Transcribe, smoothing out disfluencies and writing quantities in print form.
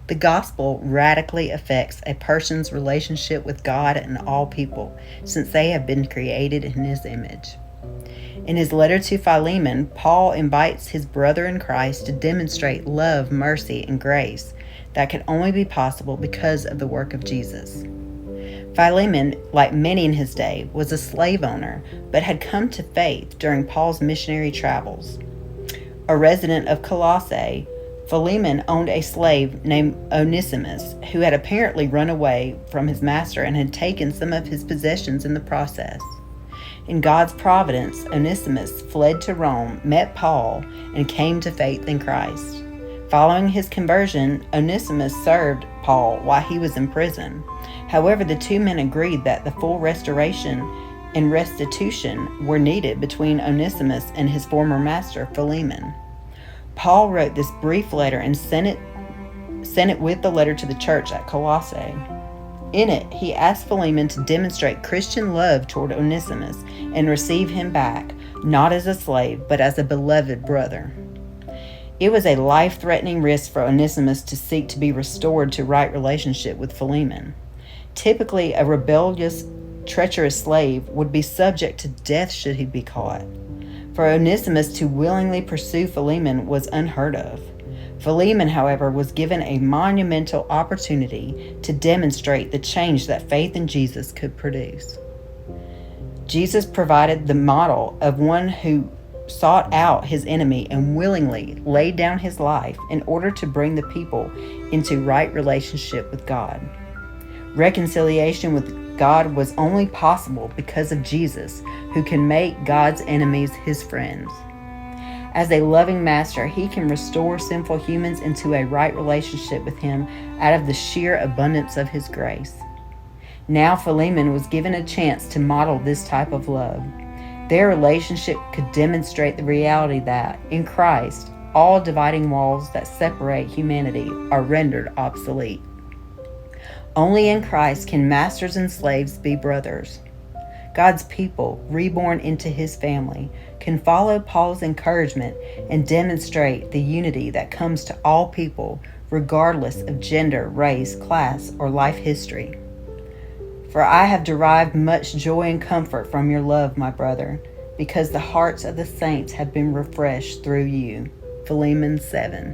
The gospel radically affects a person's relationship with God and all people, since they have been created in his image. In his letter to Philemon, Paul invites his brother in Christ to demonstrate love, mercy, and grace that could only be possible because of the work of Jesus. Philemon, like many in his day, was a slave owner, but had come to faith during Paul's missionary travels. A resident of Colossae, Philemon owned a slave named Onesimus, who had apparently run away from his master and had taken some of his possessions in the process. In God's providence, Onesimus fled to Rome, met Paul, and came to faith in Christ. Following his conversion, Onesimus served Paul while he was in prison. However, the two men agreed that the full restoration and restitution were needed between Onesimus and his former master, Philemon. Paul wrote this brief letter and sent it with the letter to the church at Colossae. In it, he asked Philemon to demonstrate Christian love toward Onesimus and receive him back, not as a slave, but as a beloved brother. It was a life-threatening risk for Onesimus to seek to be restored to right relationship with Philemon. Typically, a rebellious, treacherous slave would be subject to death should he be caught. For Onesimus to willingly pursue Philemon was unheard of. Philemon, however, was given a monumental opportunity to demonstrate the change that faith in Jesus could produce. Jesus provided the model of one who sought out his enemy and willingly laid down his life in order to bring the people into right relationship with God. Reconciliation with God was only possible because of Jesus, who can make God's enemies his friends. As a loving master, he can restore sinful humans into a right relationship with him out of the sheer abundance of his grace. Now Philemon was given a chance to model this type of love. Their relationship could demonstrate the reality that, in Christ, all dividing walls that separate humanity are rendered obsolete. Only in Christ can masters and slaves be brothers. God's people, reborn into his family, can follow Paul's encouragement and demonstrate the unity that comes to all people, regardless of gender, race, class, or life history. For I have derived much joy and comfort from your love, my brother, because the hearts of the saints have been refreshed through you. Philemon 7.